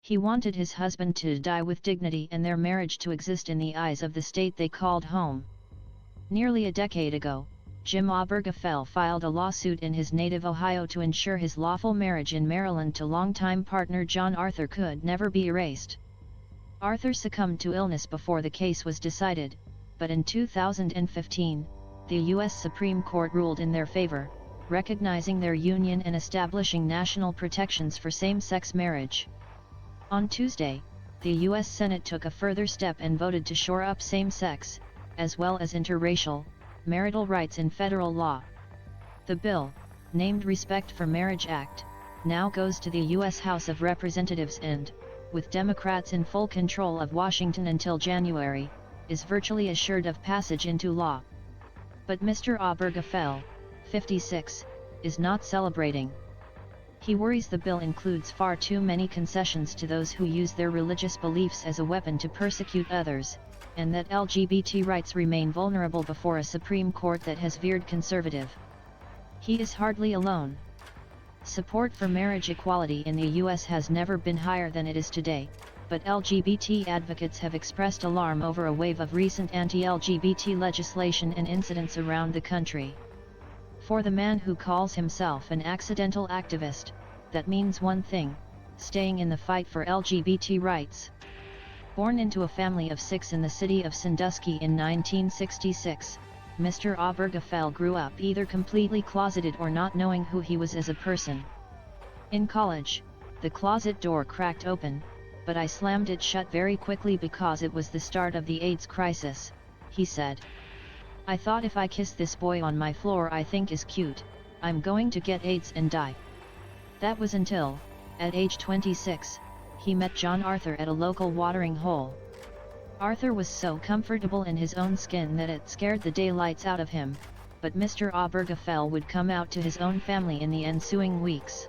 He wanted his husband to die with dignity and their marriage to exist in the eyes of the state they called home. Nearly a decade ago, Jim Obergefell filed a lawsuit in his native Ohio to ensure his lawful marriage in Maryland to longtime partner John Arthur could never be erased. Arthur succumbed to illness before the case was decided, but in 2015, the U.S. Supreme Court ruled in their favor, recognizing their union and establishing national protections for same-sex marriage. On Tuesday, the U.S. Senate took a further step and voted to shore up same-sex, as well as interracial, marital rights in federal law. The bill, named Respect for Marriage Act, now goes to the U.S. House of Representatives and, with Democrats in full control of Washington until January, is virtually assured of passage into law. But Mr. Obergefell, 56, is not celebrating. He worries the bill includes far too many concessions to those who use their religious beliefs as a weapon to persecute others, and that LGBT rights remain vulnerable before a Supreme Court that has veered conservative. He is hardly alone. Support for marriage equality in the U.S. has never been higher than it is today, but LGBT advocates have expressed alarm over a wave of recent anti-LGBT legislation and incidents around the country. For the man who calls himself an accidental activist, that means one thing: staying in the fight for LGBT rights. Born into a family of 6 in the city of Sandusky in 1966, Mr. Obergefell grew up either completely closeted or not knowing who he was as a person. In college, the closet door cracked open, but I slammed it shut very quickly because it was the start of the AIDS crisis, he said. I thought if I kiss this boy on my floor I think is cute, I'm going to get AIDS and die. That was until, at age 26, he met John Arthur at a local watering hole. Arthur was so comfortable in his own skin that it scared the daylights out of him, but Mr. Obergefell would come out to his own family in the ensuing weeks.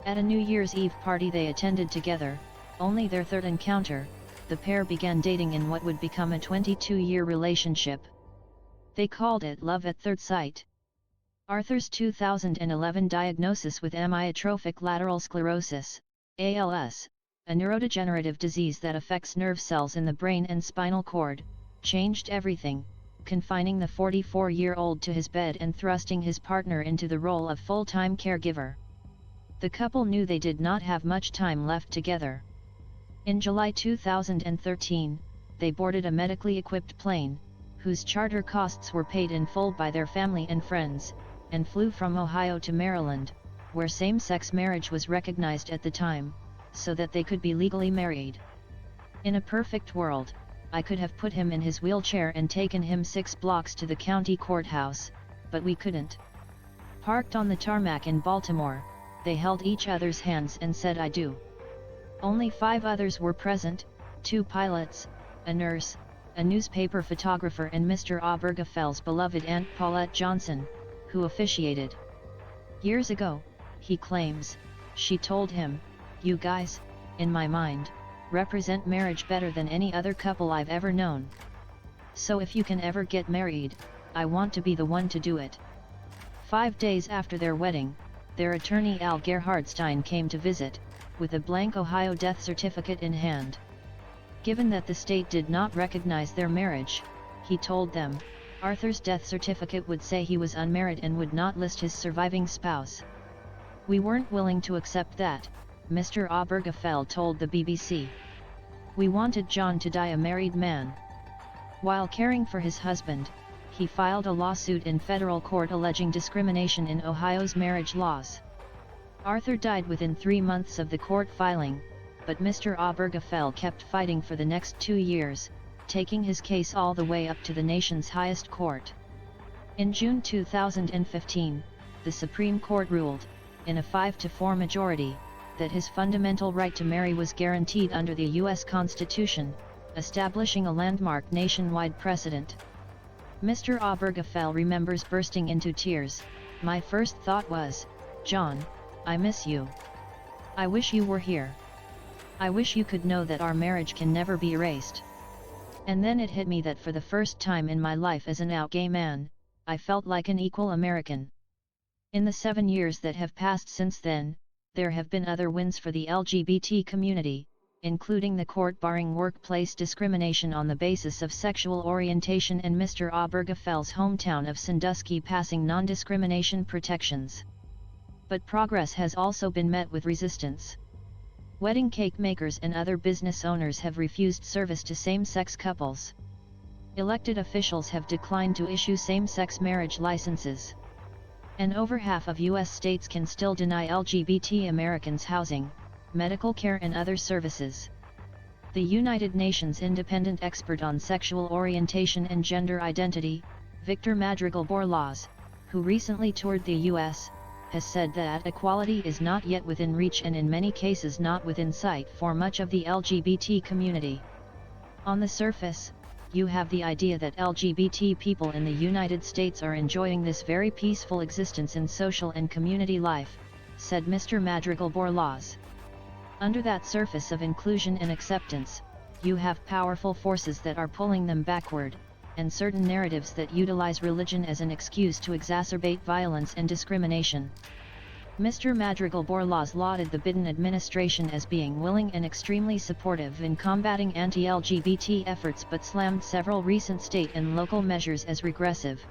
At a New Year's Eve party they attended together, only their third encounter, the pair began dating in what would become a 22-year relationship. They called it love at third sight. Arthur's 2011 diagnosis with amyotrophic lateral sclerosis, ALS, a neurodegenerative disease that affects nerve cells in the brain and spinal cord, changed everything, confining the 44-year-old to his bed and thrusting his partner into the role of full-time caregiver. The couple knew they did not have much time left together. In July 2013, they boarded a medically equipped plane, whose charter costs were paid in full by their family and friends, and flew from Ohio to Maryland, where same-sex marriage was recognized at the time, so that they could be legally married. In a perfect world, I could have put him in his wheelchair and taken him 6 blocks to the county courthouse, but we couldn't. Parked on the tarmac in Baltimore, they held each other's hands and said I do. Only 5 others were present, 2 pilots, a nurse, a newspaper photographer and Mr. Obergefell's beloved Aunt Paulette Johnson, who officiated. Years ago, he claims, she told him, "You guys, in my mind, represent marriage better than any other couple I've ever known. So if you can ever get married, I want to be the one to do it." 5 days after their wedding, their attorney Al Gerhardstein came to visit, with a blank Ohio death certificate in hand. Given that the state did not recognize their marriage, he told them, Arthur's death certificate would say he was unmarried and would not list his surviving spouse. "We weren't willing to accept that," Mr. Obergefell told the BBC. "We wanted John to die a married man." While caring for his husband, he filed a lawsuit in federal court alleging discrimination in Ohio's marriage laws. Arthur died within 3 months of the court filing, but Mr. Obergefell kept fighting for the next 2 years, taking his case all the way up to the nation's highest court. In June 2015, the Supreme Court ruled, in a 5-4 majority, that his fundamental right to marry was guaranteed under the U.S. Constitution, establishing a landmark nationwide precedent. Mr. Obergefell remembers bursting into tears. "My first thought was, John, I miss you. I wish you were here. I wish you could know that our marriage can never be erased. And then it hit me that for the first time in my life as an out gay man, I felt like an equal American. In the 7 years that have passed since then, there have been other wins for the LGBT community, including the court barring workplace discrimination on the basis of sexual orientation and Mr. Obergefell's hometown of Sandusky passing non-discrimination protections. But progress has also been met with resistance. Wedding cake makers and other business owners have refused service to same-sex couples. Elected officials have declined to issue same-sex marriage licenses. And over half of U.S. states can still deny LGBT Americans housing, medical care and other services. The United Nations independent expert on sexual orientation and gender identity, Victor Madrigal-Borlase, who recently toured the U.S., has said that equality is not yet within reach and in many cases not within sight for much of the LGBT community. On the surface, you have the idea that LGBT people in the United States are enjoying this very peaceful existence in social and community life, said Mr. Madrigal-Borlase. Under that surface of inclusion and acceptance, you have powerful forces that are pulling them backward, and certain narratives that utilize religion as an excuse to exacerbate violence and discrimination. Mr. Madrigal-Borlase lauded the Biden administration as being willing and extremely supportive in combating anti-LGBT efforts but slammed several recent state and local measures as regressive.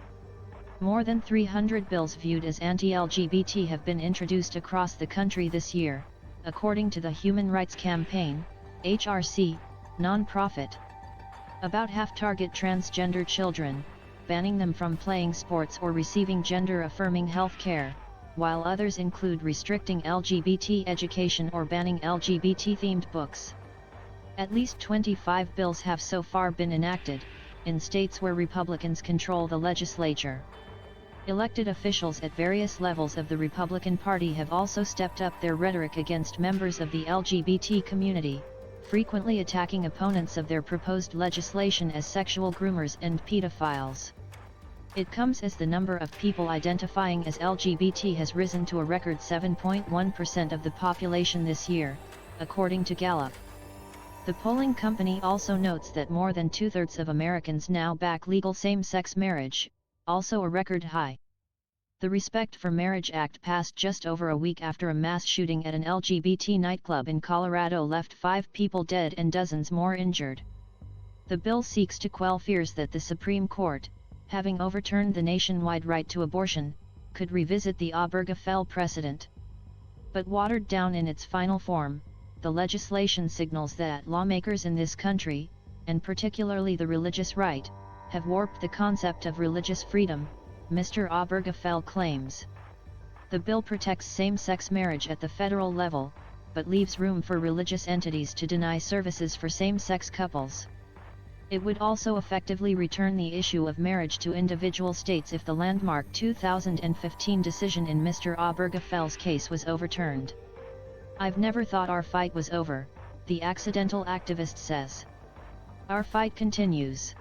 More than 300 bills viewed as anti-LGBT have been introduced across the country this year, according to the Human Rights Campaign, HRC, nonprofit. About half target transgender children, banning them from playing sports or receiving gender-affirming health care, while others include restricting LGBT education or banning LGBT-themed books. At least 25 bills have so far been enacted, in states where Republicans control the legislature. Elected officials at various levels of the Republican Party have also stepped up their rhetoric against members of the LGBT community, frequently attacking opponents of their proposed legislation as sexual groomers and pedophiles. It comes as the number of people identifying as LGBT has risen to a record 7.1% of the population this year, according to Gallup. The polling company also notes that more than two-thirds of Americans now back legal same-sex marriage, also a record high. The Respect for Marriage Act passed just over a week after a mass shooting at an LGBT nightclub in Colorado left 5 people dead and dozens more injured. The bill seeks to quell fears that the Supreme Court, having overturned the nationwide right to abortion, could revisit the Obergefell precedent. But watered down in its final form, the legislation signals that lawmakers in this country, and particularly the religious right, have warped the concept of religious freedom, Mr. Obergefell claims. The bill protects same-sex marriage at the federal level, but leaves room for religious entities to deny services for same-sex couples. It would also effectively return the issue of marriage to individual states if the landmark 2015 decision in Mr. Obergefell's case was overturned. "I've never thought our fight was over," the accidental activist says. "Our fight continues."